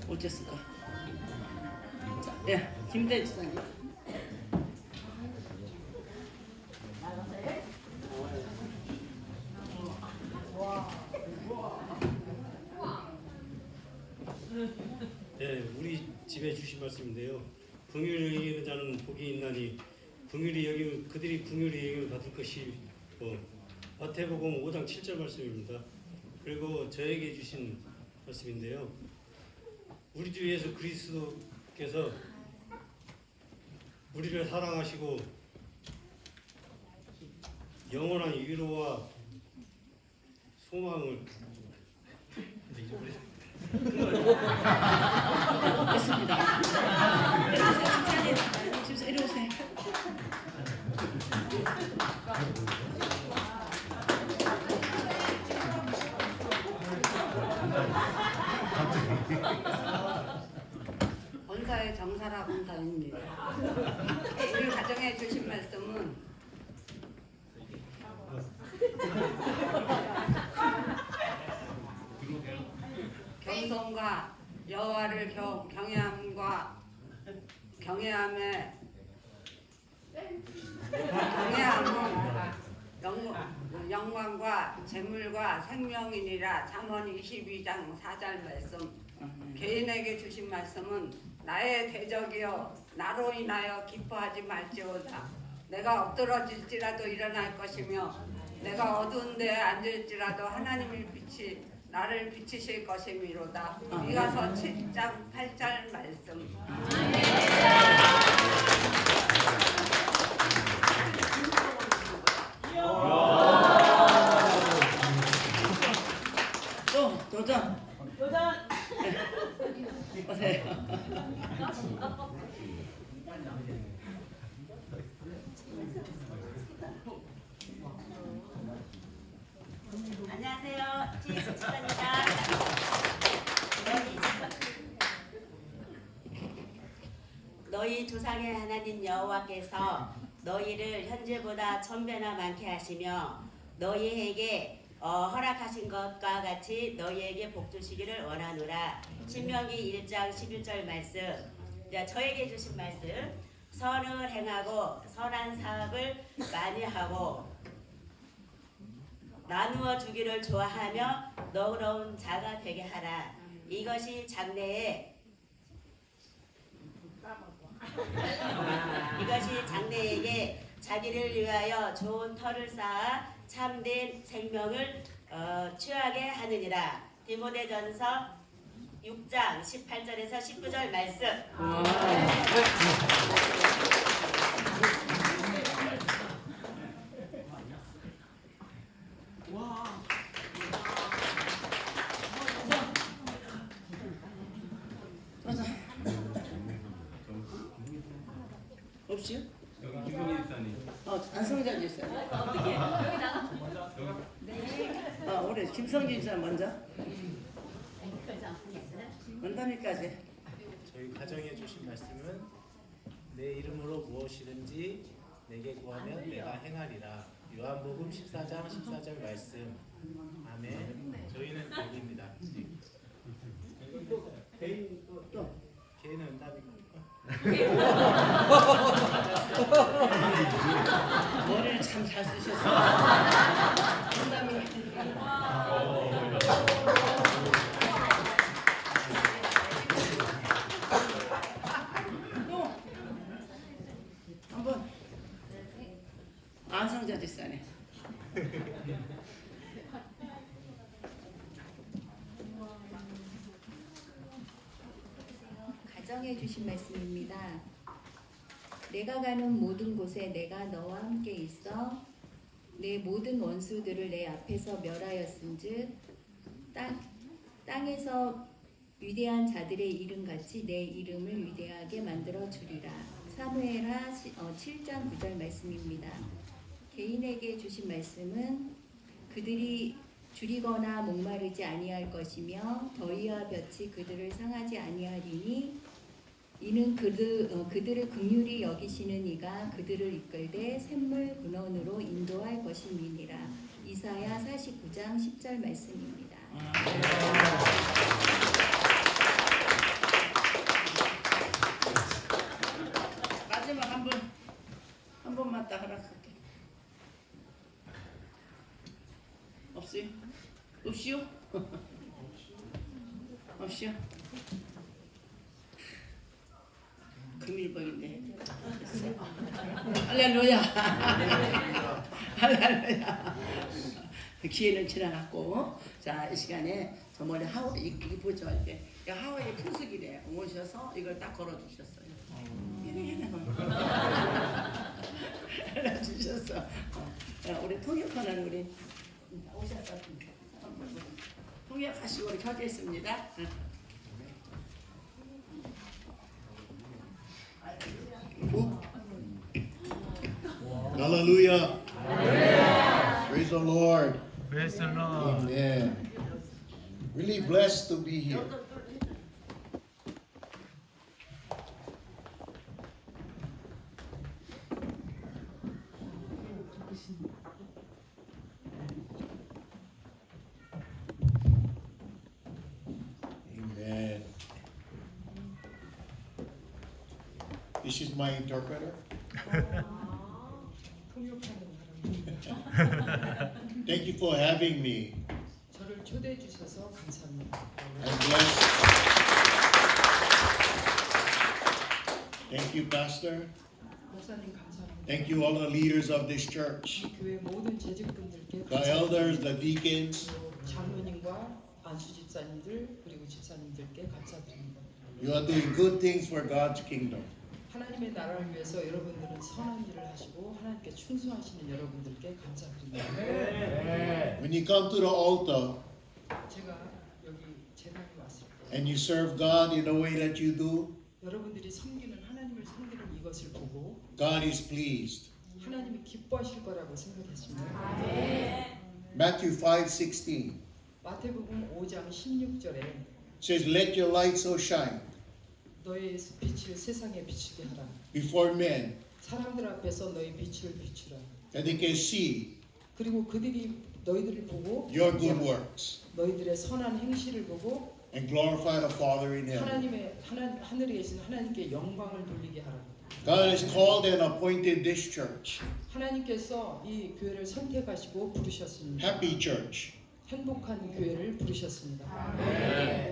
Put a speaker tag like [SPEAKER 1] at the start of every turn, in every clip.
[SPEAKER 1] 어쨌을까? 자, 예, 김대 지사님.
[SPEAKER 2] 네, 우리 집에 주신 말씀인데요. 긍휼히 여기는 자는 복이 있나니 긍휼히 여기면 그들이 긍휼히 여김을 받을 것이 마태복음 5장 7절 말씀입니다. 그리고 저에게 주신 말씀인데요. 우리 주 예수 그리스도께서 우리를 사랑하시고 영원한 위로와 소망을
[SPEAKER 1] 됐습니다. 집사 이리 오세요.
[SPEAKER 3] 본사의 정사라 본사입니다. 우리 가정에 주신 말씀은 겸손과 여호와를 경외함과 경외함은 영광과 재물과 생명이니라. 잠언 22장 4절 말씀. 개인에게 주신 말씀은 나의 대적이여 나로 인하여 기뻐하지 말지어다. 내가 엎드러질지라도 일어날 것이며 내가 어두운 데에 앉을지라도 하나님의 빛이 나를 비치실 것이미로다. 이가서 7장 8절 말씀.
[SPEAKER 1] 또 도전. 오세요.
[SPEAKER 4] 안녕하세요. 지혜수 집사입니다. 너희 조상의 하나님 여호와께서 너희를 현재보다 1000배나 많게 하시며 너희에게 허락하신 것과 같이 너희에게 복 주시기를 원하노라. 신명기 1장 11절 말씀. 저에게 주신 말씀. 선을 행하고 선한 사업을 많이 하고 나누어 주기를 좋아하며 너그러운 자가 되게 하라. 이것이 장래에게 자기를 위하여 좋은 터를 쌓아 참된 생명을 취하게 하느니라. 디모데전서 6장 18절에서 19절 말씀.
[SPEAKER 1] 없이요? 안성자 지사. 어떻게? 우리 김성진 지사 먼저. 원담이까지.
[SPEAKER 5] 저희 가정에 주신 말씀은 내 이름으로 무엇이든지 내게 구하면 내가 행하리라. 요한복음 14장 14절 말씀. 아멘. 저희는 여기입니다. 개인은 은답입니다.
[SPEAKER 1] 머리를 참 잘 쓰셨어요. 원담이. 또 한번 안성자 지사네.
[SPEAKER 6] 가정해 주신 말씀입니다. 내가 가는 모든 곳에 내가 너와 함께 있어 내 모든 원수들을 내 앞에서 멸하였은즉 땅에서 위대한 자들의 이름같이 내 이름을 위대하게 만들어 주리라. 사무엘하 7장 9절 말씀입니다. 개인에게 주신 말씀은 그들이 줄이거나 목마르지 아니할 것이며 더위와 볕이 그들을 상하지 아니하리니 이는 그들을 긍휼히 여기시는 이가 그들을 이끌되 샘물 근원으로 인도할 것임이니라. 이사야 49장 10절 말씀입니다.
[SPEAKER 1] 없이요? 금일봉인데. 할렐루야. 할렐루야. 기회는 지나갔고, 자, 이 시간에 저 머리 하우를 이렇게 보죠. 이렇게 하우의 풍수기래 오셔서 이걸 딱 걸어주셨어요. 주셨어. 우리 통역하는 우리 오셨다. 통역하시고 우리 켜겠습니다.
[SPEAKER 7] Hallelujah. Praise the Lord.
[SPEAKER 5] Praise the Lord.
[SPEAKER 7] Amen. Really blessed to be here. Amen. This is my interpreter. Thank you for having me.
[SPEAKER 8] 저를 초대해 주셔서 감사합니다.
[SPEAKER 7] I'm blessed. Thank you, Pastor.
[SPEAKER 8] 목사님 감사합니다.
[SPEAKER 7] Thank you, all the leaders of this church,
[SPEAKER 8] 이 교회 모든 재직분들께
[SPEAKER 7] the elders, the deacons.
[SPEAKER 8] 장로님과 안수 집사님들 그리고 집사님들께 감사드립니다.
[SPEAKER 7] You are doing good things for God's kingdom.
[SPEAKER 8] 하나님의 나라를 위해서 여러분들은 선한 일을 하시고 하나님께 충성하시는 여러분들께 감사드립니다.
[SPEAKER 7] When you come to the altar
[SPEAKER 8] 제가 여기 재단에 왔을 때
[SPEAKER 7] and you serve God in the way that you do,
[SPEAKER 8] 여러분들이 섬기는 하나님을 섬기는 이것을 보고
[SPEAKER 7] God is pleased.
[SPEAKER 8] 하나님이 기뻐하실 거라고 생각했습니다.
[SPEAKER 7] Matthew 5:16
[SPEAKER 8] 마태복음 5장 16절에
[SPEAKER 7] says, "Let your light so shine
[SPEAKER 8] 너의 빛을 세상에 비추게 하라.
[SPEAKER 7] before men
[SPEAKER 8] 사람들 앞에서 너의 빛을 비추라.
[SPEAKER 7] that they can see
[SPEAKER 8] 그리고 그들이 너희들을 보고
[SPEAKER 7] your good works
[SPEAKER 8] 너희들의 선한 행실을 보고
[SPEAKER 7] and glorify the Father in heaven."
[SPEAKER 8] 하나님의 하늘에 계신 하나님께 영광을 돌리게 하라.
[SPEAKER 7] God has called and appointed this church,
[SPEAKER 8] 하나님께서 이 교회를 선택하시고 부르셨습니다.
[SPEAKER 7] Happy Church,
[SPEAKER 8] 행복한 교회를 부르셨습니다.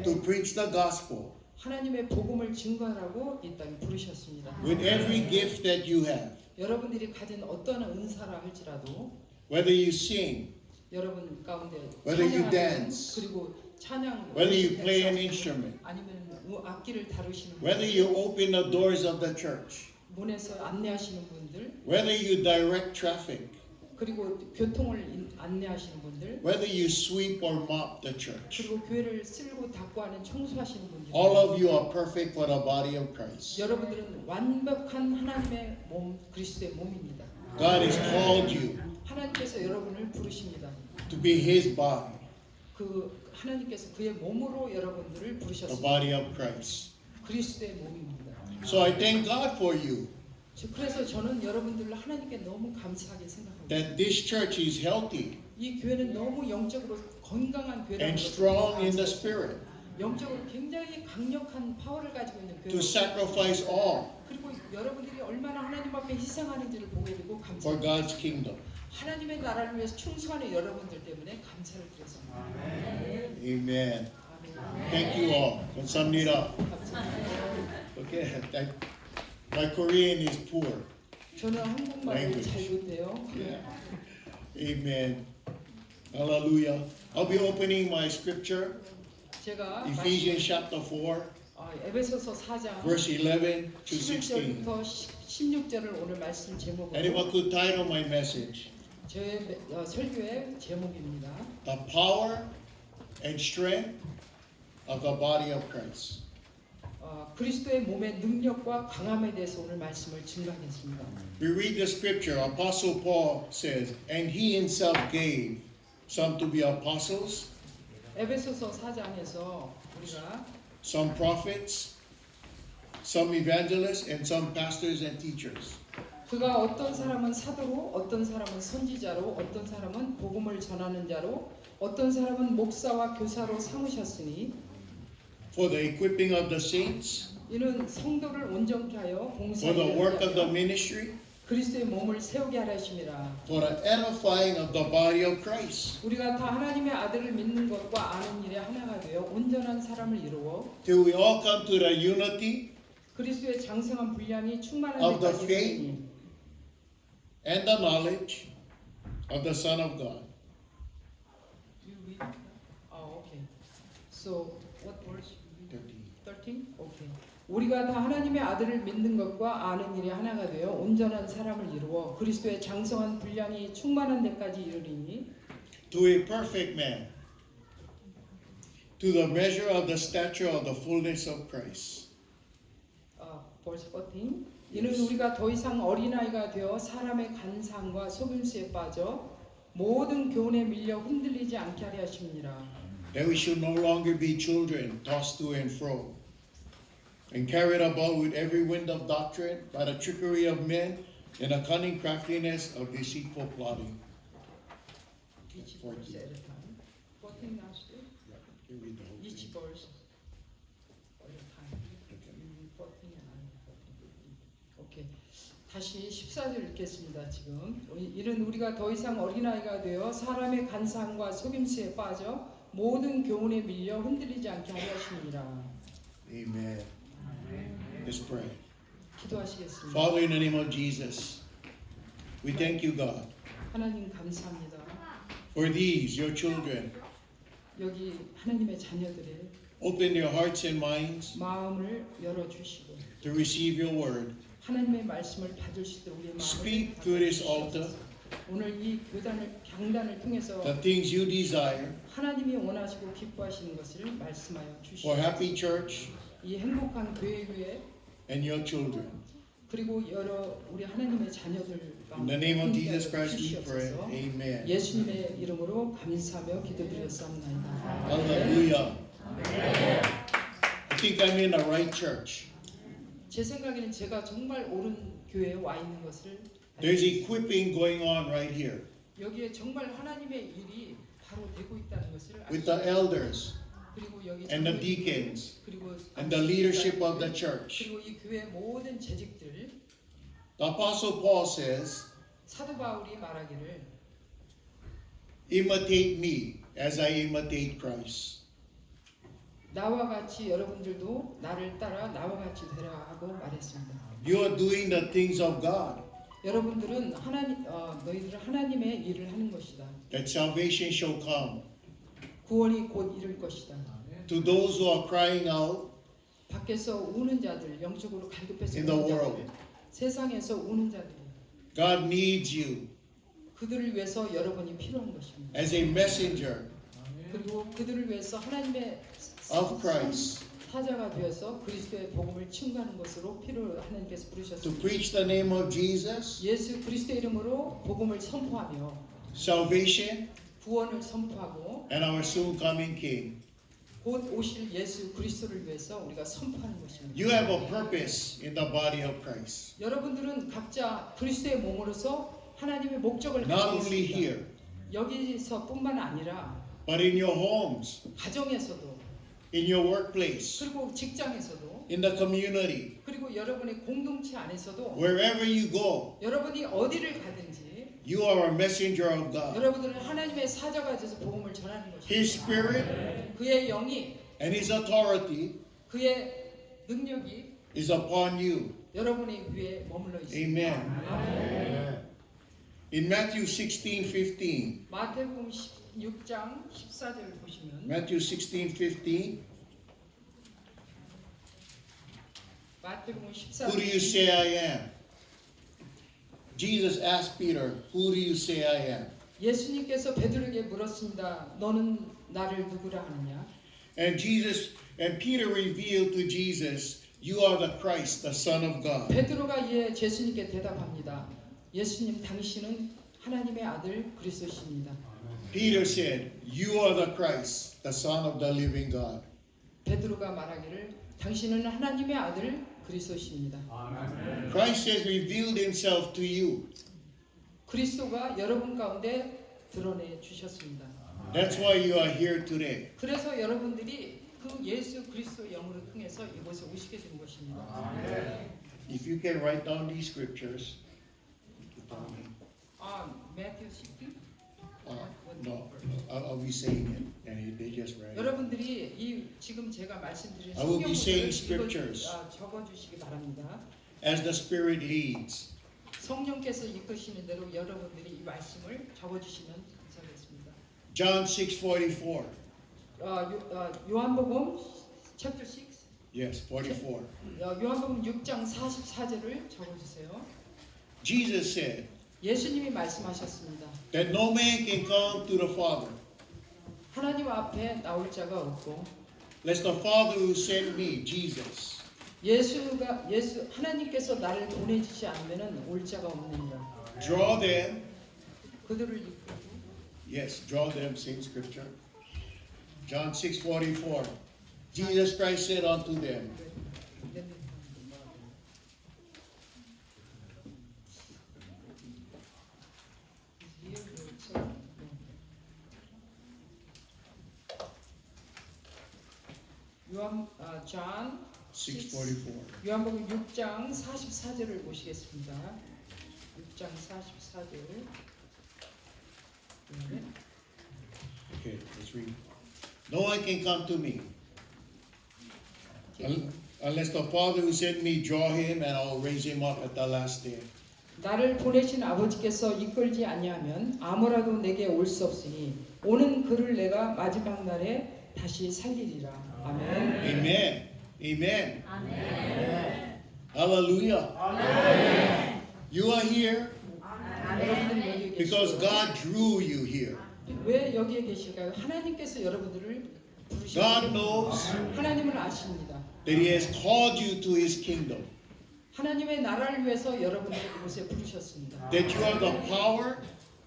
[SPEAKER 7] to preach the gospel
[SPEAKER 8] 하나님의 복음을 증거하라고 이 땅에 부르셨습니다.
[SPEAKER 7] with every gift that you have,
[SPEAKER 8] 여러분들이 가진 어떤 은사라 할지라도
[SPEAKER 7] whether you sing,
[SPEAKER 8] 여러분 가운데
[SPEAKER 7] Whether you
[SPEAKER 8] 찬양하는
[SPEAKER 7] dance,
[SPEAKER 8] 그리고 찬양
[SPEAKER 7] whether you play an instrument,
[SPEAKER 8] 아니면 악기를 다루시는
[SPEAKER 7] whether
[SPEAKER 8] 분들,
[SPEAKER 7] you open the doors of the church,
[SPEAKER 8] 문에서 안내하시는 분들
[SPEAKER 7] whether you direct traffic,
[SPEAKER 8] 그리고 교통을 안내하시는 분들
[SPEAKER 7] whether you sweep or mop the church,
[SPEAKER 8] 그리고 교회를 쓸고 닦고 하는 청소하시는 분들
[SPEAKER 7] all of you are perfect for the body of Christ.
[SPEAKER 8] 여러분들은 완벽한 하나님의 몸 그리스도의 몸입니다.
[SPEAKER 7] God has called you
[SPEAKER 8] 하나님께서 여러분을 부르십니다.
[SPEAKER 7] to be His body,
[SPEAKER 8] 그 하나님께서 그의 몸으로 여러분들을
[SPEAKER 7] the
[SPEAKER 8] 부르셨습니다.
[SPEAKER 7] body of Christ.
[SPEAKER 8] 그리스도의 몸입니다.
[SPEAKER 7] So I thank God for you
[SPEAKER 8] 그래서 저는 여러분들을 하나님께 너무 감사하게 생각합니다.
[SPEAKER 7] that this church is healthy
[SPEAKER 8] 이 교회는 너무 영적으로 건강한 교회라는
[SPEAKER 7] and
[SPEAKER 8] 것을
[SPEAKER 7] strong in the
[SPEAKER 8] 감사합니다.
[SPEAKER 7] Spirit
[SPEAKER 8] 영적으로 굉장히 강력한 파워를 가지고 있는
[SPEAKER 7] to
[SPEAKER 8] 교회.
[SPEAKER 7] sacrifice all
[SPEAKER 8] 그리고 여러분들이 얼마나 하나님 앞에 희생하는지를 보게 되고
[SPEAKER 7] for
[SPEAKER 8] 감사합니다.
[SPEAKER 7] God's kingdom.
[SPEAKER 8] 하나님의 나라를 위해서 충성하는 여러분들 때문에 감사를 드렸습니다.
[SPEAKER 7] Amen.
[SPEAKER 8] 아멘.
[SPEAKER 7] Thank you all. 감사합니다.
[SPEAKER 8] 감사합니다.
[SPEAKER 7] Okay, my Korean is poor.
[SPEAKER 8] 저는 한국말을
[SPEAKER 7] Language.
[SPEAKER 8] 잘 못해요.
[SPEAKER 7] Yeah. Amen. Hallelujah. I'll be opening my scripture,
[SPEAKER 8] 제가
[SPEAKER 7] Ephesians chapter 4,
[SPEAKER 8] 에베소서 4장
[SPEAKER 7] verse 11 to 16.
[SPEAKER 8] 11절부터 16절을 오늘 말씀 제목으로
[SPEAKER 7] Anyone could title my message,
[SPEAKER 8] 저의 설교의 제목입니다.
[SPEAKER 7] The Power and Strength of the Body of Christ.
[SPEAKER 8] 그리스도의 몸의 능력과 강함에 대해서 오늘 말씀을 증거하겠습니다.
[SPEAKER 7] We read the scripture, Apostle Paul says, and he himself gave some to be apostles,
[SPEAKER 8] 에베소서 4장에서 우리가
[SPEAKER 7] some prophets, some evangelists, and some pastors and teachers.
[SPEAKER 8] 그가 어떤 사람은 사도로, 어떤 사람은 선지자로, 어떤 사람은 복음을 전하는 자로, 어떤 사람은 목사와 교사로 삼으셨으니
[SPEAKER 7] For the equipping of the saints,
[SPEAKER 8] 이는 성도를 온전케 하여
[SPEAKER 7] for the work of the
[SPEAKER 8] 봉사에
[SPEAKER 7] ministry,
[SPEAKER 8] 그리스도의 몸을 세우게 하라심이라.
[SPEAKER 7] for the edifying of the body of Christ,
[SPEAKER 8] 우리가 다 하나님의 아들을 믿는 것과 아는 일에 하나가 되어 온전한 사람을 이루어
[SPEAKER 7] till we all come to the unity
[SPEAKER 8] 그리스도의 장성한 분량이 충만한
[SPEAKER 7] of the
[SPEAKER 8] 데까지
[SPEAKER 7] faith
[SPEAKER 8] 이르니.
[SPEAKER 7] and the knowledge of the Son of God.
[SPEAKER 8] You read? Okay. So what verse? 13? Okay. 우리가 다 하나님의 아들을 믿는 것과 아는 일이 하나가 되어 온전한 사람을 이루어 그리스도의 장성한 분량이 충만한 데까지 이르리니
[SPEAKER 7] To a perfect man, to the measure of the stature of the fullness of Christ.
[SPEAKER 8] verse 14. 이는 우리가 더 이상 어린아이가 되어 사람의 간상과 속임수에 빠져 모든 교훈에 밀려 흔들리지 않게 하려 하심이라.
[SPEAKER 7] That we should no longer be children tossed to and fro and carried about with every wind of doctrine by the trickery of men and the cunning craftiness of deceitful plotting.
[SPEAKER 8] Each verse at a time. 14 now still?
[SPEAKER 7] You read the whole
[SPEAKER 8] Each
[SPEAKER 7] thing.
[SPEAKER 8] verse at a time. 14 and 14. 오케이. 다시 14절 읽겠습니다. 지금 이는 우리가 더 이상 어린아이가 되어 사람의 간상과 속임수에 빠져 모든 교훈에 밀려 흔들리지 않게 하려 하심이라.
[SPEAKER 7] Amen. Let's pray.
[SPEAKER 8] 기도하시겠습니다.
[SPEAKER 7] Father, in the name of Jesus, we thank you, God,
[SPEAKER 8] 하나님 감사합니다.
[SPEAKER 7] for these, your children.
[SPEAKER 8] 여기 하나님의 자녀들의
[SPEAKER 7] Open their hearts and minds
[SPEAKER 8] 마음을 열어주시고
[SPEAKER 7] to receive your word.
[SPEAKER 8] 하나님의 말씀을 받을 수 있도록 우리의 마음을
[SPEAKER 7] Speak through this altar
[SPEAKER 8] 오늘 이 강단을 통해서
[SPEAKER 7] the things you desire
[SPEAKER 8] 하나님이 원하시고 기뻐하시는 것을 말씀하여
[SPEAKER 7] for
[SPEAKER 8] 주시고
[SPEAKER 7] Happy Church
[SPEAKER 8] 이 행복한 교회 위에
[SPEAKER 7] and your children.
[SPEAKER 8] 그리고 여러 우리 하나님의 자녀들
[SPEAKER 7] In the name of
[SPEAKER 8] 가운데
[SPEAKER 7] Jesus Christ we pray.
[SPEAKER 8] 주시옵소서.
[SPEAKER 7] Amen.
[SPEAKER 8] 예수님의 이름으로 감사하며 기도드렸사옵나이다.
[SPEAKER 7] Hallelujah. I think I'm in the right church.
[SPEAKER 8] 제 생각에는 제가 정말 옳은 교회에 와 있는 것을
[SPEAKER 7] There's
[SPEAKER 8] 알고 있습니다.
[SPEAKER 7] equipping going on right here
[SPEAKER 8] 여기에 정말 하나님의 일이 바로 되고 있다는 것을 알고
[SPEAKER 7] with the
[SPEAKER 8] 있습니다.
[SPEAKER 7] elders
[SPEAKER 8] 그리고 여기
[SPEAKER 7] and the
[SPEAKER 8] 장로님들,
[SPEAKER 7] deacons
[SPEAKER 8] 그리고
[SPEAKER 7] and the leadership of the church.
[SPEAKER 8] 그리고 이 교회 모든 재직들
[SPEAKER 7] The Apostle Paul says,
[SPEAKER 8] 사도 바울이 말하기를
[SPEAKER 7] imitate me as I imitate Christ.
[SPEAKER 8] 나와 같이 여러분들도 나를 따라 나와 같이 되라 하고 말했습니다.
[SPEAKER 7] You are doing the things of God,
[SPEAKER 8] 여러분들은 너희들은 하나님의 일을 하는 것이다.
[SPEAKER 7] that salvation shall come
[SPEAKER 8] 구원이 곧 이룰 것이다.
[SPEAKER 7] to those who are crying out
[SPEAKER 8] 밖에서 우는 자들, 영적으로 갈급해서
[SPEAKER 7] in the
[SPEAKER 8] 우는
[SPEAKER 7] world.
[SPEAKER 8] 자들, 세상에서 우는 자들,
[SPEAKER 7] God needs you
[SPEAKER 8] 그들을 위해서 여러분이 필요한 것입니다.
[SPEAKER 7] as a messenger
[SPEAKER 8] 그리고 그들을 위해서 하나님의
[SPEAKER 7] of Christ
[SPEAKER 8] 사자가 되어서 그리스도의 복음을 증거하는 것으로 필요로 하나님께서
[SPEAKER 7] to
[SPEAKER 8] 부르셨습니다.
[SPEAKER 7] preach the name of Jesus,
[SPEAKER 8] 예수 그리스도 이름으로 복음을 선포하며
[SPEAKER 7] salvation,
[SPEAKER 8] 구원을 선포하고
[SPEAKER 7] and our soon coming King.
[SPEAKER 8] 곧 오실 예수 그리스도를 위해서 우리가 선포하는 것입니다.
[SPEAKER 7] You have a purpose in the body of Christ.
[SPEAKER 8] 여러분들은 각자 그리스도의 몸으로서 하나님의 목적을
[SPEAKER 7] Not
[SPEAKER 8] 가지고
[SPEAKER 7] only
[SPEAKER 8] 있습니다.
[SPEAKER 7] here,
[SPEAKER 8] 여기서뿐만 아니라
[SPEAKER 7] but in your homes,
[SPEAKER 8] 가정에서도
[SPEAKER 7] in your workplace,
[SPEAKER 8] 그리고 직장에서도
[SPEAKER 7] in the community,
[SPEAKER 8] 그리고 여러분의 공동체 안에서도
[SPEAKER 7] wherever you go,
[SPEAKER 8] 여러분이 어디를 가든지
[SPEAKER 7] you are a messenger of God.
[SPEAKER 8] 여러분들은 하나님의 사자가 돼서 복음을 전하는
[SPEAKER 7] His
[SPEAKER 8] 것입니다.
[SPEAKER 7] Spirit
[SPEAKER 8] 그의 영이
[SPEAKER 7] and His authority
[SPEAKER 8] 그의 능력이
[SPEAKER 7] is upon you.
[SPEAKER 8] 여러분의 위에 머물러 있습니다.
[SPEAKER 7] Amen. In Matthew 16:15,
[SPEAKER 8] 마태복음 16장 14절 보시면
[SPEAKER 7] Matthew 16:15,
[SPEAKER 8] 마태복음
[SPEAKER 7] who do you
[SPEAKER 8] 14장
[SPEAKER 7] say I am? Jesus asked Peter, who do you say I am?
[SPEAKER 8] 예수님께서 베드로에게 물었습니다. 너는 나를 누구라 하느냐?
[SPEAKER 7] And Peter revealed to Jesus, you are the Christ, the Son of God.
[SPEAKER 8] 베드로가 예수님께 대답합니다. 예수님 당신은 하나님의 아들 그리스도십니다.
[SPEAKER 7] Peter said, you are the Christ, the Son of the living God.
[SPEAKER 8] 베드로가 말하기를 당신은 하나님의 아들 그리스도십니다.
[SPEAKER 7] Christ has revealed himself to you.
[SPEAKER 8] 그리스도가 여러분 가운데 드러내 주셨습니다.
[SPEAKER 7] That's why you are here today.
[SPEAKER 8] 그래서 여러분들이 그 예수 그리스도 영으로 통해서 이곳에 오시게 된 것입니다.
[SPEAKER 7] If you can write down these scriptures,
[SPEAKER 8] Matthew 16.
[SPEAKER 7] No, I'll be saying it, and they just read it.
[SPEAKER 8] 여러분들이 이 지금 제가 말씀드린
[SPEAKER 7] I will be saying
[SPEAKER 8] 성경문을
[SPEAKER 7] scriptures.
[SPEAKER 8] 적어주시기 바랍니다.
[SPEAKER 7] As the Spirit leads.
[SPEAKER 8] 성령께서 이끄시는 대로 여러분들이 이 말씀을 적어주시면 감사하겠습니다.
[SPEAKER 7] John 6:44.
[SPEAKER 8] 요한복음 chapter 6.
[SPEAKER 7] Yes, 44.
[SPEAKER 8] 요한복음 6장 44절을 적어주세요.
[SPEAKER 7] Jesus said
[SPEAKER 8] 예수님이 말씀하셨습니다.
[SPEAKER 7] that no man can come to the Father
[SPEAKER 8] 하나님 앞에 나올 자가 없고
[SPEAKER 7] unless the Father who sent me, Jesus,
[SPEAKER 8] 하나님께서 나를 보내주지 않으면은 올 자가 없느니라.
[SPEAKER 7] draw them.
[SPEAKER 8] 그들을 이끌고
[SPEAKER 7] Yes, draw them, same scripture. John 6:44. Jesus Christ said unto them,
[SPEAKER 8] John
[SPEAKER 7] 6:44.
[SPEAKER 8] 요한복음 6장 44절을 보시겠습니다. 6장 44절.
[SPEAKER 7] Okay, let's read. No one can come to me unless the Father who sent me draw him, and I will raise him up at the last day.
[SPEAKER 8] 나를 보내신 아버지께서 이끌지 아니하면 아무라도 내게 올 수 없으니 오는 그를 내가 마지막 날에 다시 살리리라. 아멘.
[SPEAKER 7] Amen. Amen.
[SPEAKER 4] 아멘.
[SPEAKER 7] Hallelujah.
[SPEAKER 4] 아멘.
[SPEAKER 7] You are here
[SPEAKER 8] 여러분들이 여기
[SPEAKER 7] because
[SPEAKER 8] 계시고
[SPEAKER 7] God drew you here.
[SPEAKER 8] 왜 여기에 계실까요? 하나님께서 여러분들을
[SPEAKER 7] God
[SPEAKER 8] 부르셨고
[SPEAKER 7] knows
[SPEAKER 8] 하나님을 아십니다.
[SPEAKER 7] that He has called you to His kingdom.
[SPEAKER 8] 하나님의 나라를 위해서 여러분들을 이곳에 부르셨습니다.
[SPEAKER 7] That you have the power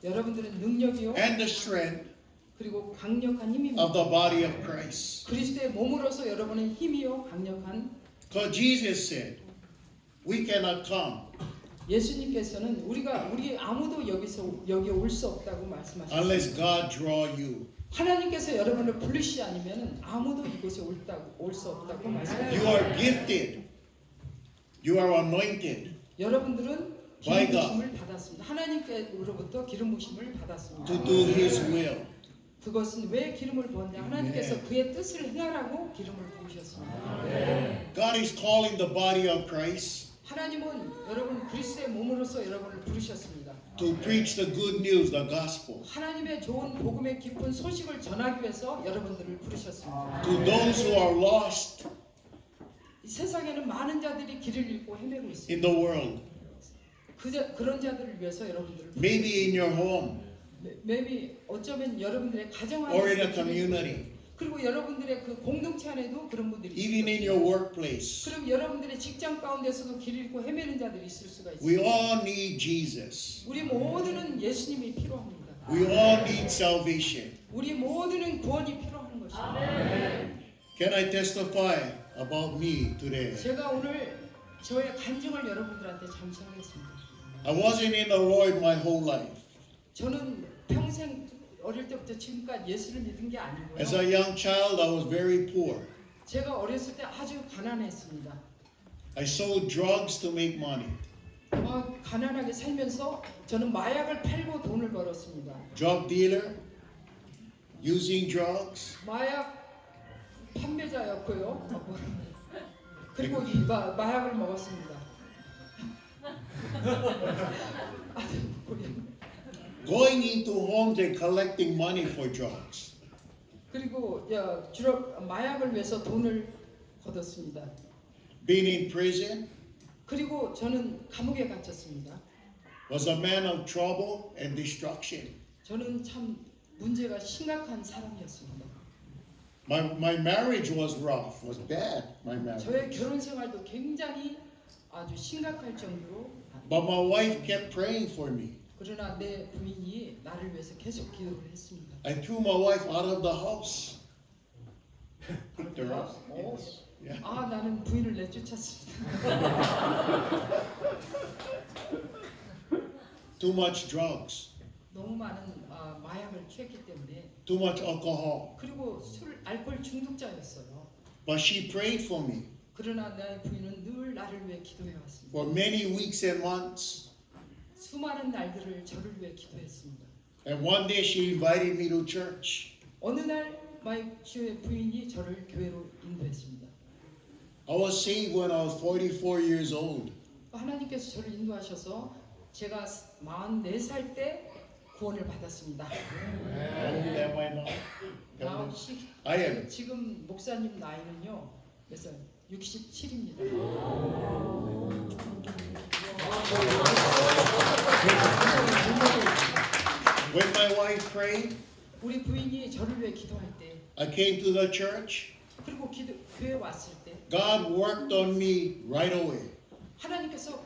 [SPEAKER 8] 여러분들은 능력이요
[SPEAKER 7] and the strength
[SPEAKER 8] 그리고 강력한 힘입니다.
[SPEAKER 7] of the body of Christ.
[SPEAKER 8] 그리스도의 몸으로서 여러분은 힘이요 강력한
[SPEAKER 7] Because Jesus said, we cannot come
[SPEAKER 8] 예수님께서는 우리 아무도 여기 올 수 없다고 말씀하셨습니다.
[SPEAKER 7] unless God draw you.
[SPEAKER 8] 하나님께서 여러분을 부르시지 않으면 아무도 이곳에 올 수 없다고
[SPEAKER 7] You
[SPEAKER 8] 말씀하셨습니다.
[SPEAKER 7] are gifted. You are anointed
[SPEAKER 8] 여러분들은
[SPEAKER 7] By
[SPEAKER 8] 기름
[SPEAKER 7] God.
[SPEAKER 8] 부심을 받았습니다. 하나님께로부터 기름 부심을 받았습니다.
[SPEAKER 7] to do His will.
[SPEAKER 8] 그것은 왜 기름을 부었냐? 하나님께서
[SPEAKER 7] 네.
[SPEAKER 8] 그의 뜻을 행하라고 기름을 부으셨습니다.
[SPEAKER 7] God is calling the body of Christ
[SPEAKER 8] 하나님은 여러분 그리스도의 몸으로서 여러분을 부르셨습니다.
[SPEAKER 7] to preach the good news, the gospel,
[SPEAKER 8] 하나님의 좋은 복음의 깊은 소식을 전하기 위해서 여러분들을 부르셨습니다.
[SPEAKER 7] to those who are lost
[SPEAKER 8] 이 세상에는 많은 자들이 길을 잃고 헤매고
[SPEAKER 7] in
[SPEAKER 8] 있습니다.
[SPEAKER 7] the world.
[SPEAKER 8] 그런 자들을 위해서 여러분들을
[SPEAKER 7] Maybe in your home
[SPEAKER 8] maybe 어쩌면 여러분들의 가정
[SPEAKER 7] or in a
[SPEAKER 8] 안에서
[SPEAKER 7] community,
[SPEAKER 8] 그리고 여러분들의 그 공동체 안에도 그런 분들이
[SPEAKER 7] even in
[SPEAKER 8] 있을
[SPEAKER 7] your
[SPEAKER 8] 것입니다.
[SPEAKER 7] workplace.
[SPEAKER 8] 그리고 여러분들의 직장 가운데서도 길 잃고 헤매는 자들이 있을 수가
[SPEAKER 7] We
[SPEAKER 8] 있습니다.
[SPEAKER 7] all need Jesus.
[SPEAKER 8] 우리 모두는 예수님이 필요합니다.
[SPEAKER 7] We all need salvation.
[SPEAKER 8] 우리 모두는 구원이 필요한 것입니다.
[SPEAKER 7] Can I testify about me today?
[SPEAKER 8] 제가 오늘 저의 간증을 여러분들한테 잠시 하겠습니다.
[SPEAKER 7] I wasn't in the Lord my whole life.
[SPEAKER 8] 저는 평생 어릴 때부터 지금까지 예수를 믿은 게 아니고요.
[SPEAKER 7] As a young child, I was very poor.
[SPEAKER 8] 제가 어렸을 때 아주 가난했습니다.
[SPEAKER 7] I sold drugs to make money.
[SPEAKER 8] 가난하게 살면서 저는 마약을 팔고 돈을 벌었습니다.
[SPEAKER 7] Drug dealer, using drugs.
[SPEAKER 8] 마약 판매자였고요. 그리고 이 마약을 먹었습니다.
[SPEAKER 7] Going into homes and collecting money for drugs.
[SPEAKER 8] 그리고 주로 마약을 위해서 돈을 걷었습니다.
[SPEAKER 7] Being in prison,
[SPEAKER 8] 그리고 저는 감옥에 갇혔습니다.
[SPEAKER 7] was a man of trouble and destruction.
[SPEAKER 8] 저는 참 문제가 심각한 사람이었습니다.
[SPEAKER 7] My marriage was rough, was bad, my
[SPEAKER 8] 저의
[SPEAKER 7] marriage.
[SPEAKER 8] 결혼 생활도 굉장히 아주 심각할 정도로
[SPEAKER 7] But my wife kept praying for me.
[SPEAKER 8] 그러나 내 부인이 나를 위해서 계속 기도를 했습니다.
[SPEAKER 7] I threw my wife out of the house. Kicked her out.
[SPEAKER 8] 오.
[SPEAKER 7] Yes. Yeah.
[SPEAKER 8] 나는 부인을 내쫓았습니다.
[SPEAKER 7] Too much drugs,
[SPEAKER 8] 너무 많은 마약을 취했기 때문에
[SPEAKER 7] too much alcohol.
[SPEAKER 8] 그리고 알코올 중독자였어요.
[SPEAKER 7] But she prayed for me
[SPEAKER 8] 그러나 내 부인은 늘 나를 위해 기도해 왔습니다.
[SPEAKER 7] for many weeks and months.
[SPEAKER 8] 수많은 날들을 저를 위해 기도했습니다.
[SPEAKER 7] And one day she invited me to church.
[SPEAKER 8] 어느 날 마이크의 부인이 저를 교회로 인도했습니다.
[SPEAKER 7] I was saved when I was 44 years old.
[SPEAKER 8] 하나님께서 저를 인도하셔서 제가 44살 때 구원을 받았습니다.
[SPEAKER 7] How old am I now?
[SPEAKER 8] 나
[SPEAKER 7] I am.
[SPEAKER 8] 지금 목사님 나이는요. 몇 살? 67입니다.
[SPEAKER 7] When my wife prayed,
[SPEAKER 8] 우리 부인이 저를 위해 기도할 때
[SPEAKER 7] I came to the church.
[SPEAKER 8] 그리고 교회 왔을 때
[SPEAKER 7] God worked on me right away.
[SPEAKER 8] 하나님께서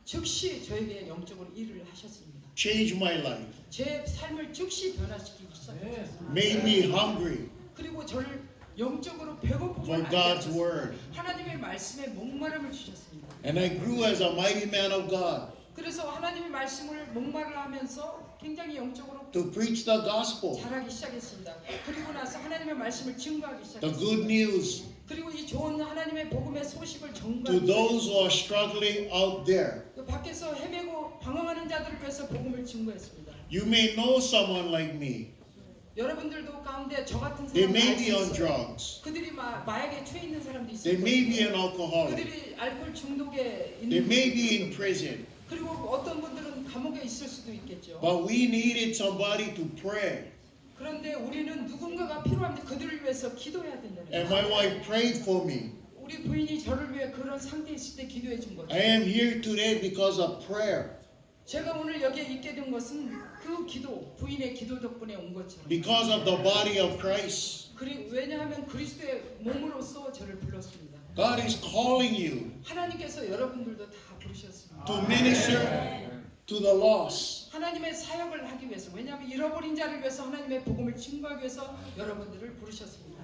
[SPEAKER 8] 즉시 저에게 영적으로 일을 하셨습니다.
[SPEAKER 7] Changed my life.
[SPEAKER 8] 제 삶을 즉시 변화시키기 시작했습니다.
[SPEAKER 7] Made me hungry
[SPEAKER 8] 그리고 저를 영적으로 배고픔을
[SPEAKER 7] for
[SPEAKER 8] 알게
[SPEAKER 7] God's
[SPEAKER 8] 하셨습니다.
[SPEAKER 7] word.
[SPEAKER 8] 하나님의 말씀에 목마름을 주셨습니다.
[SPEAKER 7] And I grew as a mighty man of God
[SPEAKER 8] 그래서 하나님의 말씀을 목마를 하면서 굉장히 영적으로
[SPEAKER 7] to preach the gospel,
[SPEAKER 8] 자라기 시작했습니다. 그리고 나서 하나님의 말씀을 증거하기
[SPEAKER 7] the
[SPEAKER 8] 시작했습니다.
[SPEAKER 7] good news
[SPEAKER 8] 그리고 이 좋은 하나님의 복음의 소식을
[SPEAKER 7] to
[SPEAKER 8] 전가하기
[SPEAKER 7] those
[SPEAKER 8] 시작했습니다.
[SPEAKER 7] who are struggling out there.
[SPEAKER 8] 그 밖에서 헤매고 방황하는 자들을 위해서 복음을 증거했습니다.
[SPEAKER 7] You may know someone like me.
[SPEAKER 8] 여러분들도 가운데 저 같은
[SPEAKER 7] They
[SPEAKER 8] 사람을
[SPEAKER 7] may
[SPEAKER 8] 알 수
[SPEAKER 7] be on
[SPEAKER 8] 있어요.
[SPEAKER 7] drugs.
[SPEAKER 8] 그들이 마약에 취해 있는 사람도
[SPEAKER 7] They
[SPEAKER 8] 있을
[SPEAKER 7] may be
[SPEAKER 8] 거예요.
[SPEAKER 7] an alcoholic.
[SPEAKER 8] 그들이 알코올 중독에
[SPEAKER 7] They
[SPEAKER 8] 있는
[SPEAKER 7] may be in prison.
[SPEAKER 8] 그리고 어떤 분들은 감옥에 있을 수도 있겠죠.
[SPEAKER 7] But we needed somebody to pray.
[SPEAKER 8] 그런데 우리는 누군가가 필요한데 그들을 위해서 기도해야 된다는
[SPEAKER 7] And
[SPEAKER 8] 거예요.
[SPEAKER 7] my wife prayed for me.
[SPEAKER 8] 우리 부인이 저를 위해 그런 상태에 있을 때 기도해 준 거죠.
[SPEAKER 7] I am here today because of prayer.
[SPEAKER 8] 제가 오늘 여기에 있게 된 것은 그 기도, 부인의 기도 덕분에 온 것처럼.
[SPEAKER 7] Because of the body of Christ.
[SPEAKER 8] 왜냐하면 그리스도의 몸으로서 저를 불렀습니다.
[SPEAKER 7] God is calling you
[SPEAKER 8] 하나님께서 여러분들도 다 부르셨습니다.
[SPEAKER 7] to minister to the lost.
[SPEAKER 8] 하나님의 사역을 하기 위해서, 왜냐하면 잃어버린 자를 위해서 하나님의 복음을 증거하기 위해서 여러분들을 부르셨습니다.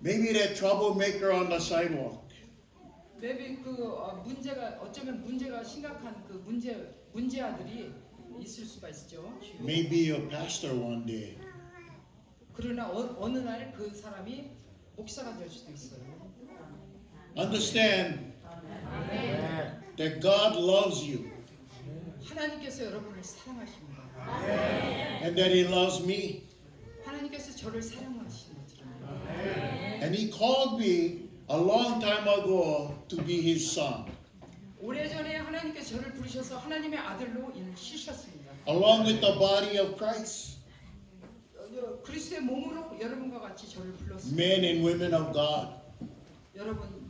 [SPEAKER 7] Maybe that troublemaker on the sidewalk.
[SPEAKER 8] maybe 문제가 어쩌면 문제가 심각한 그 문제아들이 있을 수가 있죠.
[SPEAKER 7] Maybe your pastor one day.
[SPEAKER 8] 그러나 어느 날 그 사람이 목사가 될 수도 있어요.
[SPEAKER 7] Understand that God loves you
[SPEAKER 8] 하나님께서 여러분을 사랑하십니다.
[SPEAKER 7] and that He loves me.
[SPEAKER 8] 하나님께서 저를 사랑하시는 것처럼.
[SPEAKER 7] And He called me a long time ago to be His son.
[SPEAKER 8] 오래전에 하나님께서 저를 부르셔서 하나님의 아들로 일시셨습니다.
[SPEAKER 7] Along with the body of Christ.
[SPEAKER 8] 그리스도의 몸으로 여러분과 같이 저를 불렀습니다.
[SPEAKER 7] Men and women of God.
[SPEAKER 8] 여러분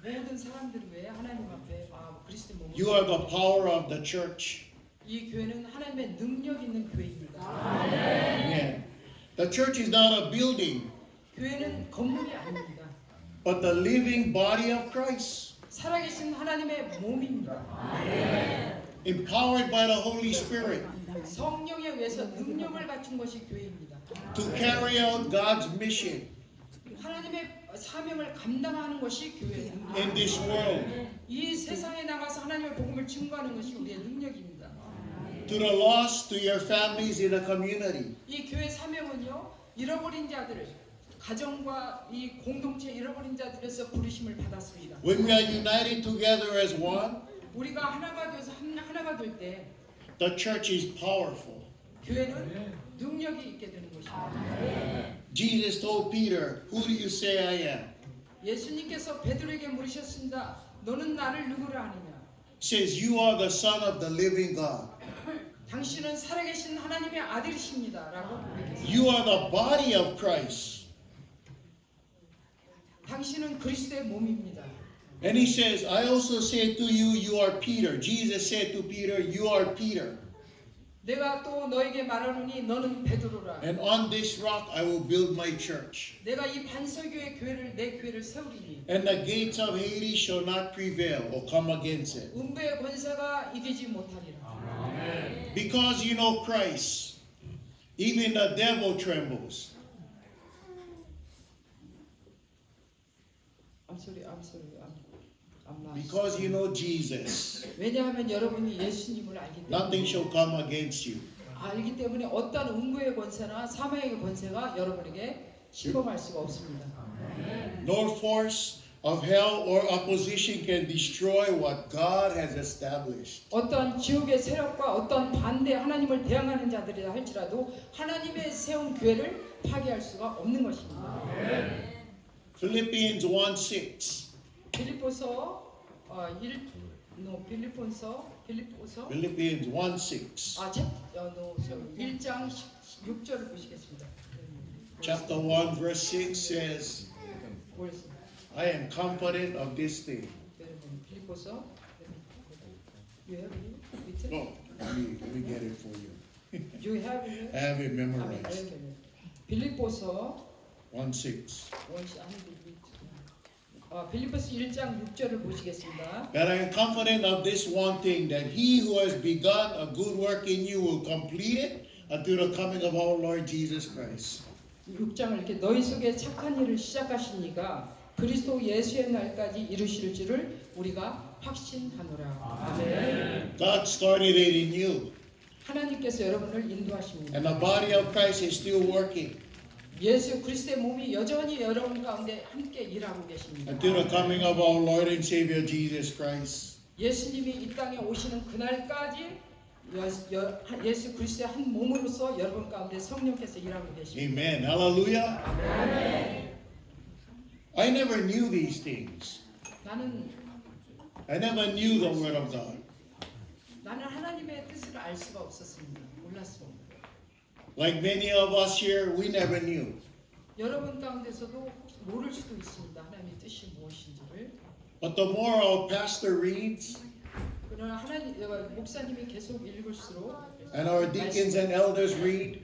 [SPEAKER 8] 모든 사람들을 위해 하나님 앞에 그리스도의 몸으로
[SPEAKER 7] You are the power of the church.
[SPEAKER 8] 이 교회는 하나님의 능력 있는 교회입니다.
[SPEAKER 7] Amen. The church is not a building,
[SPEAKER 8] 교회는 건물이 아닙니다.
[SPEAKER 7] but the living body of Christ.
[SPEAKER 8] 살아계신 하나님의 몸입니다.
[SPEAKER 7] Empowered by the Holy Spirit
[SPEAKER 8] 성령에 의해서 능력을 갖춘 것이 교회입니다.
[SPEAKER 7] to carry out God's mission
[SPEAKER 8] 하나님의 사명을 감당하는 것이 교회의 능력.
[SPEAKER 7] in this world.
[SPEAKER 8] 이 세상에 나가서 하나님의 복음을 증거하는 것이 우리의 능력입니다.
[SPEAKER 7] To the lost, to your families in the community.
[SPEAKER 8] 이 교회 사명은요, 잃어버린 자들, 가정과 이 공동체 잃어버린 자들에서 부르심을 받았습니다.
[SPEAKER 7] When we are united together as one,
[SPEAKER 8] 우리가 하나가 돼서 하나가 될 때
[SPEAKER 7] the church is powerful.
[SPEAKER 8] 교회는 능력이 있게 되는 것입니다.
[SPEAKER 7] Jesus told Peter, "Who do you say I am?"
[SPEAKER 8] 예수님께서 베드로에게 물으셨습니다. 너는 나를 누구라 하느냐?
[SPEAKER 7] Says, "You are the Son of the living God.
[SPEAKER 8] 당신은 살아계신 하나님의 아들이십니다. 라고 고백했습니다.
[SPEAKER 7] You are the body of Christ."
[SPEAKER 8] 당신은 그리스도의 몸입니다.
[SPEAKER 7] And he says, "I also say to you, you are Peter." Jesus said to Peter, "You are Peter.
[SPEAKER 8] 내가 또 너에게 말하노니 너는 베드로라.
[SPEAKER 7] And on this rock I will build my church.
[SPEAKER 8] 내가 이 반석교의 내 교회를 세우리니
[SPEAKER 7] And the gates of Hades shall not prevail or come against it.
[SPEAKER 8] 음부의 권세가 이기지 못하리라.
[SPEAKER 7] Because you know Christ, even the devil trembles."
[SPEAKER 8] I'm sorry. I'm not.
[SPEAKER 7] Because you know Jesus,
[SPEAKER 8] 왜냐하면 여러분이 예수님을 알기 때문에
[SPEAKER 7] nothing shall come against you.
[SPEAKER 8] 알기 때문에 어떤 음부의 권세나 사망의 권세가 여러분에게 침범할 수가 없습니다.
[SPEAKER 7] Nor force, of hell or opposition can destroy what God has established.
[SPEAKER 8] 어떤 지옥의 세력과 어떤 반대 하나님을 대항하는 자들이라 할지라도 하나님의 세운 교회를 파괴할 수가 없는 것입니다.
[SPEAKER 7] Philippians 1:6.
[SPEAKER 8] 빌립보서
[SPEAKER 7] Philippians 1:6.
[SPEAKER 8] 1장 6절을 보시겠습니다.
[SPEAKER 7] Chapter 1 verse 6 says,
[SPEAKER 8] 보겠습니다.
[SPEAKER 7] I am confident of this thing.
[SPEAKER 8] 여러분 빌립보서 You have it written?
[SPEAKER 7] No, let me get it for you.
[SPEAKER 8] You have it?
[SPEAKER 7] I have it memorized.
[SPEAKER 8] 빌립보서
[SPEAKER 7] 1:6.
[SPEAKER 8] 빌립보서 1장 6절을 보시겠습니다.
[SPEAKER 7] That I am confident of this one thing, that he who has begun a good work in you will complete it until the coming of our Lord Jesus Christ.
[SPEAKER 8] 6장을 이렇게 너희 속에 착한 일을 시작하시니까 그리스도 예수의 날까지 이루실 줄을 우리가 확신하노라. 아멘.
[SPEAKER 7] God started it in you,
[SPEAKER 8] 하나님께서 여러분을 인도하십니다.
[SPEAKER 7] and the body of Christ is still working
[SPEAKER 8] 예수 그리스도의 몸이 여전히 여러분 가운데 함께 일하고 계십니다.
[SPEAKER 7] until the coming of our Lord and Savior Jesus Christ.
[SPEAKER 8] 예수님이 이 땅에 오시는 그날까지 예수 그리스도의 한 몸으로서 여러분 가운데 성령께서 일하고 계십니다.
[SPEAKER 7] Amen. Hallelujah. I never knew these things. I never knew the Word of God.
[SPEAKER 8] 나는 하나님의 뜻을 알 수가 없었습니다. 몰랐습니다.
[SPEAKER 7] Like many of us here, we never knew.
[SPEAKER 8] 여러분 가운데서도 모를 수도 있습니다. 하나님의 뜻이 무엇인지를.
[SPEAKER 7] But the more our pastor reads,
[SPEAKER 8] 그러나 목사님이 계속 읽을수록
[SPEAKER 7] and our deacons and elders read,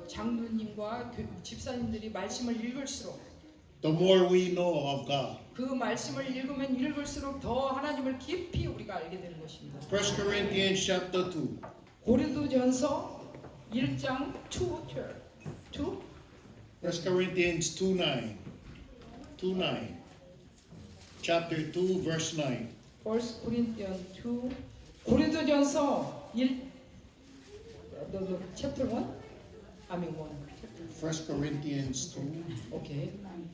[SPEAKER 8] 장로님과 집사님들이 말씀을 읽을수록
[SPEAKER 7] the more we know of God.
[SPEAKER 8] 그 말씀을 읽으면 읽을수록 더 하나님을 깊이 우리가 알게 되는 것입니다.
[SPEAKER 7] 1 Corinthians chapter 2.
[SPEAKER 8] 고린도전서 1장 2.
[SPEAKER 7] 1 Corinthians 2:9. 2:9. Chapter 2 verse 9.
[SPEAKER 8] 1 Corinthians 2. 고린도전서 1 chapter 1? I mean 1.
[SPEAKER 7] 1 Corinthians 2
[SPEAKER 8] 오케이.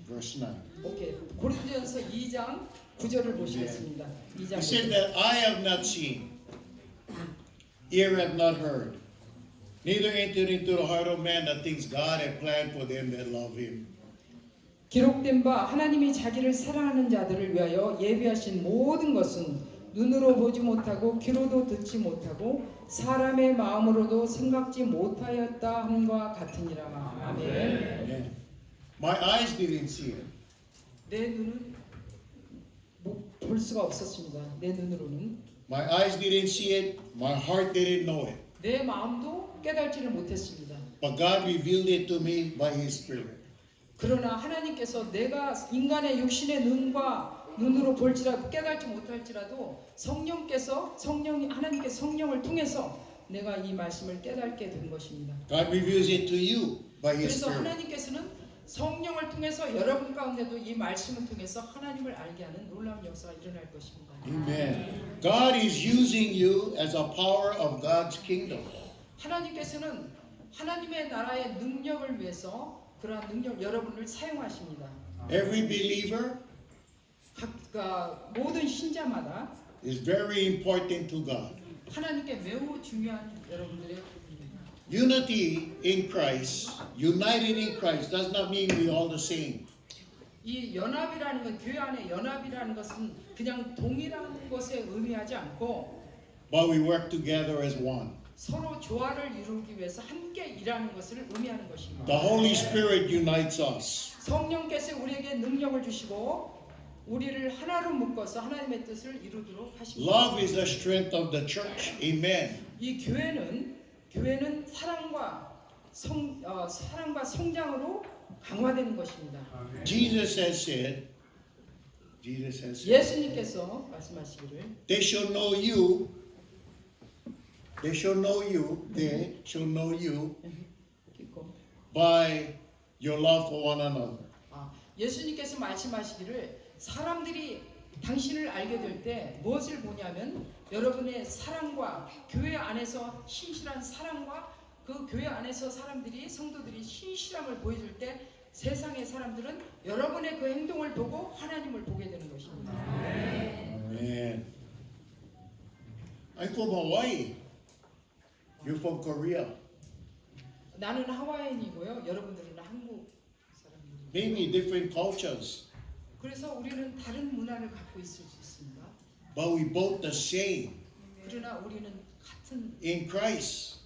[SPEAKER 7] verse 9.
[SPEAKER 8] 오케이. 고린도전서 2장 9절을 보시겠습니다. 2장
[SPEAKER 7] He said that I have not seen, ear have not heard, neither entered into the heart of man the things God had planned for them that love him.
[SPEAKER 8] 기록된 바 하나님이 자기를 사랑하는 자들을 위하여 예비하신 모든 것은 눈으로 보지 못하고 귀로도 듣지 못하고 사람의 마음으로도 생각지 못하였다 함과 같으니라. 아멘.
[SPEAKER 7] Amen. My eyes didn't see it.
[SPEAKER 8] 내 눈은 볼 수가 없었습니다. 내 눈으로는.
[SPEAKER 7] My eyes didn't see it. My heart didn't know it.
[SPEAKER 8] 내 마음도 깨달지를 못했습니다.
[SPEAKER 7] But God revealed it to me by His Spirit.
[SPEAKER 8] 그러나 하나님께서 내가 인간의 육신의 눈으로 볼지라도 깨달지 못할지라도 하나님께 성령을 통해서 내가 이 말씀을 깨닫게 된 것입니다.
[SPEAKER 7] God reveals it to you by His
[SPEAKER 8] 그래서
[SPEAKER 7] Spirit.
[SPEAKER 8] 하나님께서는 성령을 통해서 여러분 가운데도 이 말씀을 통해서 하나님을 알게 하는 놀라운 역사가 일어날 것입니다.
[SPEAKER 7] Amen. God is using you as a power of God's kingdom.
[SPEAKER 8] 하나님께서는 하나님의 나라의 능력을 위해서 그러한 능력 여러분을 사용하십니다.
[SPEAKER 7] Every believer
[SPEAKER 8] 모든 신자마다
[SPEAKER 7] is very important to God.
[SPEAKER 8] 하나님께 매우 중요한 여러분들의
[SPEAKER 7] Unity in Christ, united in Christ, does not mean we're all the same.
[SPEAKER 8] 이 연합이라는 것, 교회 안에 연합이라는 것은 그냥 동일한 것에 의미하지 않고
[SPEAKER 7] But we work together as one.
[SPEAKER 8] 서로 조화를 이루기 위해서 함께 일하는 것을 의미하는 것입니다.
[SPEAKER 7] The Holy Spirit unites us.
[SPEAKER 8] 성령께서 우리에게 능력을 주시고 우리를 하나로 묶어서 하나님의 뜻을 이루도록 하십니다.
[SPEAKER 7] Love is the strength of the church. Amen.
[SPEAKER 8] 이 교회는 사랑과 성장으로 강화되는 것입니다.
[SPEAKER 7] Jesus has said,
[SPEAKER 8] 예수님께서 말씀하시기를
[SPEAKER 7] they shall know you by your love for one another.
[SPEAKER 8] 예수님께서 말씀하시기를 사람들이 당신을 알게 될 때 무엇을 보냐면 여러분의 사랑과 교회 안에서 신실한 사랑과 그 교회 안에서 성도들이 신실함을 보여줄 때 세상의 사람들은 여러분의 그 행동을 보고 하나님을 보게 되는 것입니다.
[SPEAKER 7] Amen. I'm from Hawaii. You're from Korea.
[SPEAKER 8] 나는 하와이인이고요. 여러분들은 한국 사람입니다.
[SPEAKER 7] Maybe different cultures,
[SPEAKER 8] 그래서 우리는 다른 문화를 갖고 있을 수 있습니다.
[SPEAKER 7] but we both the same
[SPEAKER 8] 그러나 우리는 같은
[SPEAKER 7] in Christ.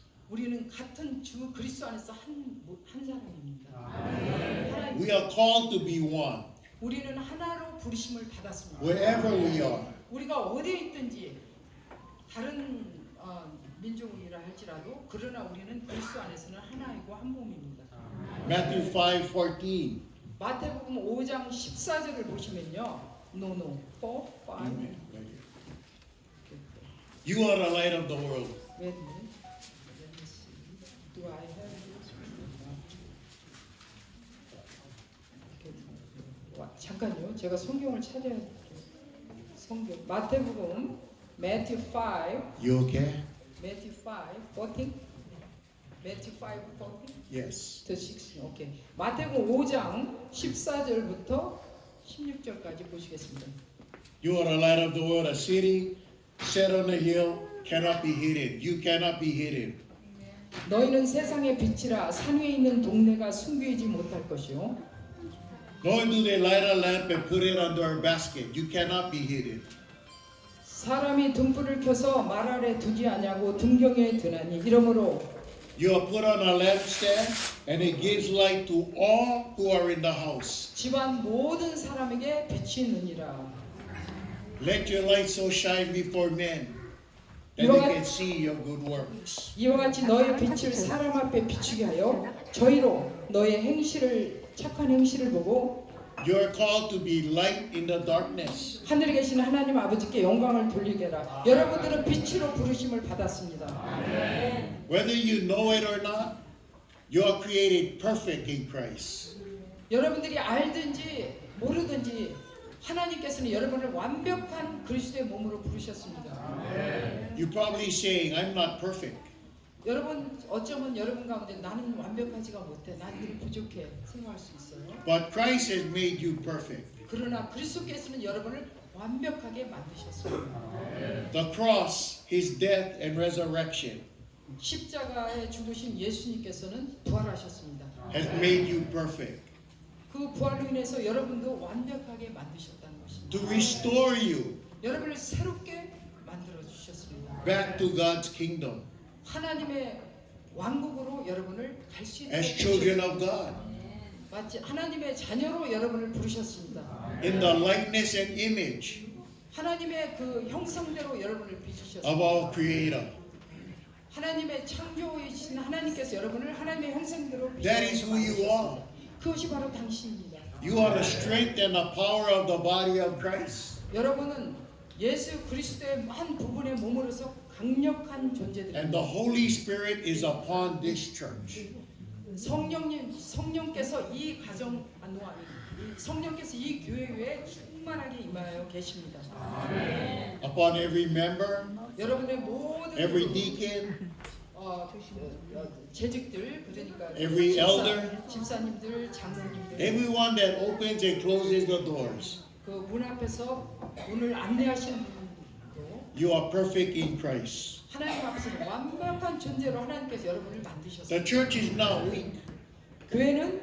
[SPEAKER 8] 주 그리스도 안에서 한 사람입니다. 하나님,
[SPEAKER 7] We are called to be one
[SPEAKER 8] 우리는 하나로 부르심을 받았습니다.
[SPEAKER 7] wherever we are.
[SPEAKER 8] 우리가 어디에 있든지 다른 민족이라 할지라도 그러나 우리는 그리스도 안에서는 하나이고 한 몸입니다.
[SPEAKER 7] Matthew 5:14.
[SPEAKER 8] 마태복음 5장 14절을 보시면요. No. 4, 5.
[SPEAKER 7] You are the light of the world.
[SPEAKER 8] Wait a minute. Let me see. Do I have this? 와, 잠깐요. 제가 성경을 찾아야 돼요. 성경. 마태복음 Matthew 5.
[SPEAKER 7] You okay?
[SPEAKER 8] Matthew 5:14. Matthew 5:14.
[SPEAKER 7] Yes.
[SPEAKER 8] to 16. 오케이. 마태복음 5장 14절부터 16절까지 보시겠습니다.
[SPEAKER 7] You are the light of the world. A city set on a hill cannot be hidden. You cannot be hidden.
[SPEAKER 8] 너희는 세상의 빛이라 산 위에 있는 동네가 숨기지 못할 것이요.
[SPEAKER 7] Nor do they light a lamp and put it under a basket. You cannot be hidden.
[SPEAKER 8] 사람이 등불을 켜서 말 아래 두지 아니하고 등경에 드나니 이러므로
[SPEAKER 7] You are put on a lampstand, and it gives light to all who are in the house.
[SPEAKER 8] 집안 모든 사람에게 빛이 있느니라.
[SPEAKER 7] Let your light so shine before men that they can see your good works.
[SPEAKER 8] 이와 같이 너의 빛을 사람 앞에 비추게 하여 저희로 너의 착한 행실을 보고
[SPEAKER 7] You are called to be light in the darkness.
[SPEAKER 8] 하늘에 계신 하나님 아버지께 영광을 돌리게 하라. 여러분들은 빛으로 부르심을 받았습니다.
[SPEAKER 7] Whether you know it or not, you are created perfect in Christ.
[SPEAKER 8] 여러분들이 알든지 모르든지 하나님께서는 여러분을 완벽한 그리스도의 몸으로 부르셨습니다.
[SPEAKER 7] You're probably saying, I'm not perfect.
[SPEAKER 8] 여러분 어쩌면 여러분 가운데 나는 완벽하지가 못해, 난 늘 부족해 생각할 수 있어요.
[SPEAKER 7] But Christ has made you perfect.
[SPEAKER 8] 그러나 그리스도께서는 여러분을 완벽하게 만드셨습니다.
[SPEAKER 7] The cross, His death and resurrection
[SPEAKER 8] 십자가에 죽으신 예수님께서는 부활하셨습니다.
[SPEAKER 7] has made you perfect.
[SPEAKER 8] 그 부활로 인해서 여러분도 완벽하게 만드셨다는 것입니다.
[SPEAKER 7] To restore you
[SPEAKER 8] 여러분을 새롭게 만들어 주셨습니다.
[SPEAKER 7] back to God's kingdom
[SPEAKER 8] 하나님의 왕국으로 여러분을 갈 수 있는
[SPEAKER 7] as children of God.
[SPEAKER 8] 마치 하나님의 자녀로 여러분을 부르셨습니다.
[SPEAKER 7] In the likeness and image
[SPEAKER 8] 하나님의 그 형상대로 여러분을
[SPEAKER 7] of
[SPEAKER 8] 빚으셨습니다.
[SPEAKER 7] our Creator.
[SPEAKER 8] 하나님의 창조이신 하나님께서 여러분을 하나님의 형상대로
[SPEAKER 7] That is who you are.
[SPEAKER 8] 그것이 바로 당신입니다.
[SPEAKER 7] You are the strength and the power of the body of Christ.
[SPEAKER 8] 여러분은 예수 그리스도의 한 부분의 몸으로서 강력한
[SPEAKER 7] And
[SPEAKER 8] 존재들입니다.
[SPEAKER 7] the Holy Spirit is upon this church.
[SPEAKER 8] 성령께서 이 가정 성령께서 이 교회 위에 충만하게 임하여 계십니다.
[SPEAKER 7] Upon every member,
[SPEAKER 8] 여러분의 모든
[SPEAKER 7] every deacon,
[SPEAKER 8] 재직들 그러니까
[SPEAKER 7] every elder,
[SPEAKER 8] 집사님들, 장로님들
[SPEAKER 7] everyone that opens and closes the doors.
[SPEAKER 8] 그 문 앞에서 문을 안내하시는 분도
[SPEAKER 7] You are perfect in Christ.
[SPEAKER 8] 하나님 앞에서 완벽한 존재로 하나님께서 여러분을
[SPEAKER 7] The
[SPEAKER 8] 만드셨습니다.
[SPEAKER 7] church is not weak.
[SPEAKER 8] 교회는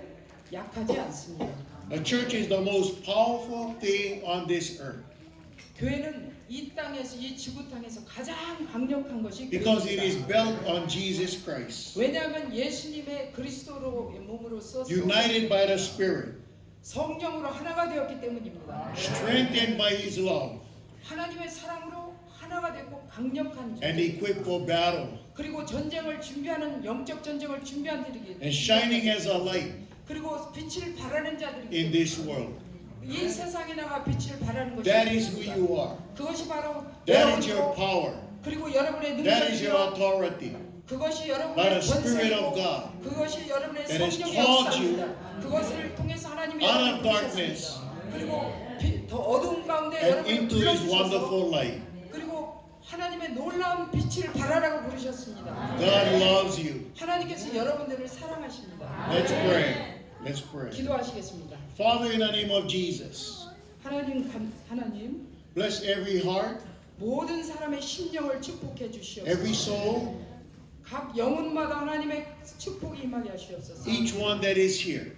[SPEAKER 8] 약하지 않습니다.
[SPEAKER 7] The church is the most powerful thing on this earth
[SPEAKER 8] 교회는 이 땅에서 이 지구 땅에서 가장 강력한 것이
[SPEAKER 7] because it is
[SPEAKER 8] 교회입니다.
[SPEAKER 7] built on Jesus Christ,
[SPEAKER 8] 왜냐하면 예수님의 그리스도로 몸으로서
[SPEAKER 7] united by the Spirit,
[SPEAKER 8] 성령으로 하나가 되었기 때문입니다.
[SPEAKER 7] strengthened by His love,
[SPEAKER 8] 하나님의 사랑으로 하나가 되고 강력한
[SPEAKER 7] and
[SPEAKER 8] 존재.
[SPEAKER 7] equipped for battle,
[SPEAKER 8] 그리고 전쟁을 준비하는 영적 전쟁을 준비한 자들이기
[SPEAKER 7] and shining as a light
[SPEAKER 8] 그리고 빛을 발하는 자들이기
[SPEAKER 7] in
[SPEAKER 8] 때문에
[SPEAKER 7] this world.
[SPEAKER 8] 이 세상에 나가 빛을 발하는 것이
[SPEAKER 7] That is who you are.
[SPEAKER 8] 그것이 바로
[SPEAKER 7] That is your
[SPEAKER 8] 여러분이고
[SPEAKER 7] power.
[SPEAKER 8] 그리고 여러분의
[SPEAKER 7] That is your
[SPEAKER 8] 능력이요
[SPEAKER 7] authority.
[SPEAKER 8] 그것이
[SPEAKER 7] By
[SPEAKER 8] 여러분의
[SPEAKER 7] the Spirit
[SPEAKER 8] 권세이고
[SPEAKER 7] of God
[SPEAKER 8] 그것이 여러분의
[SPEAKER 7] that has
[SPEAKER 8] 성령의
[SPEAKER 7] called you
[SPEAKER 8] 역사입니다. 그것을 통해서 하나님이
[SPEAKER 7] out of
[SPEAKER 8] 여러분을
[SPEAKER 7] darkness
[SPEAKER 8] 부르셨습니다. 그리고 더 어두운 가운데
[SPEAKER 7] and
[SPEAKER 8] 여러분을
[SPEAKER 7] into His
[SPEAKER 8] 불러주셔서
[SPEAKER 7] wonderful light.
[SPEAKER 8] 그리고 하나님의 놀라운 빛을 발하라고 부르셨습니다.
[SPEAKER 7] God loves you.
[SPEAKER 8] 하나님께서 여러분들을 사랑하십니다.
[SPEAKER 7] Let's pray. Let's pray.
[SPEAKER 8] 기도하시겠습니다.
[SPEAKER 7] Father, in the name of Jesus,
[SPEAKER 8] 하나님
[SPEAKER 7] bless every heart,
[SPEAKER 8] 모든 사람의 심령을 축복해 주시옵소서.
[SPEAKER 7] every soul,
[SPEAKER 8] 각 영혼마다 하나님의 축복이 임하게 하시옵소서.
[SPEAKER 7] each one that is here.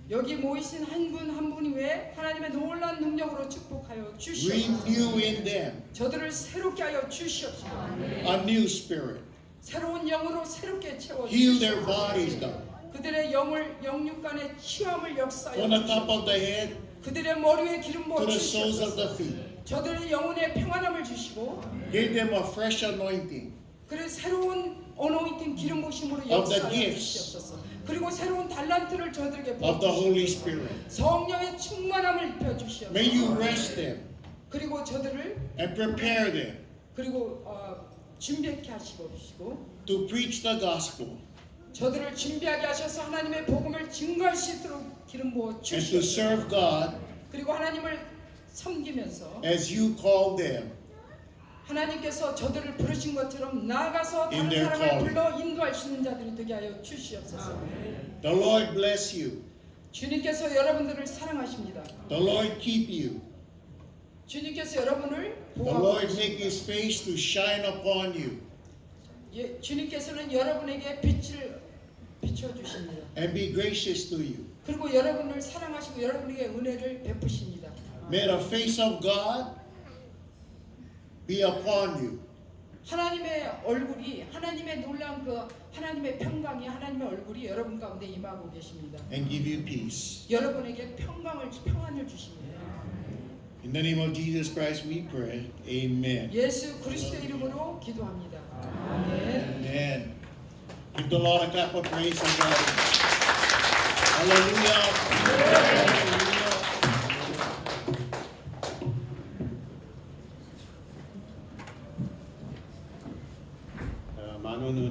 [SPEAKER 8] 여기 모이신 한 분 한 분 위에 하나님의 놀라운 능력으로 축복하여 주시옵소서.
[SPEAKER 7] Renew in them
[SPEAKER 8] 저들을 새롭게 하여 주시옵소서.
[SPEAKER 7] a new spirit.
[SPEAKER 8] 새로운 영으로 새롭게 채워
[SPEAKER 7] Heal their
[SPEAKER 8] 주시옵소서.
[SPEAKER 7] bodies, God.
[SPEAKER 8] 그들의 영육간의 치유함을 역사하여
[SPEAKER 7] From the top of
[SPEAKER 8] 주시옵소서.
[SPEAKER 7] the head
[SPEAKER 8] 그들의 머리에 기름
[SPEAKER 7] to
[SPEAKER 8] 부어
[SPEAKER 7] the soles of
[SPEAKER 8] 주시옵소서.
[SPEAKER 7] the feet.
[SPEAKER 8] 저들의 영혼에 평안함을 주시고
[SPEAKER 7] Give them a fresh anointing
[SPEAKER 8] 그리고 새로운 어노인팅 기름 부심으로
[SPEAKER 7] of the
[SPEAKER 8] 역사하여
[SPEAKER 7] gifts
[SPEAKER 8] 주시옵소서. 그리고 새로운 달란트를 저들에게
[SPEAKER 7] of the Holy
[SPEAKER 8] 부어주시옵소서.
[SPEAKER 7] Spirit.
[SPEAKER 8] 성령의 충만함을 입혀
[SPEAKER 7] May you
[SPEAKER 8] 주시옵소서.
[SPEAKER 7] rest them
[SPEAKER 8] 그리고 저들을
[SPEAKER 7] and prepare them
[SPEAKER 8] 그리고 준비케 하시고
[SPEAKER 7] to preach the gospel
[SPEAKER 8] 저들을 준비하게 하셔서 하나님의 복음을 증거할 수 있도록 기름 부어
[SPEAKER 7] and to
[SPEAKER 8] 주시옵소서.
[SPEAKER 7] serve God
[SPEAKER 8] 그리고 하나님을 섬기면서
[SPEAKER 7] as you call them
[SPEAKER 8] 하나님께서 저들을 부르신 것처럼 나아가서
[SPEAKER 7] In
[SPEAKER 8] 다른
[SPEAKER 7] their
[SPEAKER 8] 사람을
[SPEAKER 7] calling.
[SPEAKER 8] 불러 인도할 수 있는 자들이 되게 하여 주시옵소서.
[SPEAKER 7] The Lord bless you.
[SPEAKER 8] 주님께서 여러분들을 사랑하십니다.
[SPEAKER 7] The Lord keep you.
[SPEAKER 8] 주님께서 여러분을
[SPEAKER 7] The
[SPEAKER 8] 보호하고
[SPEAKER 7] Lord
[SPEAKER 8] 계십니다.
[SPEAKER 7] make his face to shine upon you
[SPEAKER 8] 주님께서는 여러분에게 빛을 비춰주십니다.
[SPEAKER 7] and be gracious to you.
[SPEAKER 8] 그리고 여러분을 사랑하시고 여러분에게 은혜를 베푸십니다.
[SPEAKER 7] May the face of God be upon you.
[SPEAKER 8] 하나님의 얼굴이 하나님의 놀라운 그 하나님의 평강이 하나님의 얼굴이 여러분 가운데 임하고 계십니다.
[SPEAKER 7] And give you peace.
[SPEAKER 8] 여러분에게 평안을 주십니다.
[SPEAKER 7] In the name of Jesus Christ we pray. Amen.
[SPEAKER 8] 예수 그리스도 이름으로 기도합니다. 아멘.
[SPEAKER 7] Amen. Give the Lord a clap of praise and God. Hallelujah.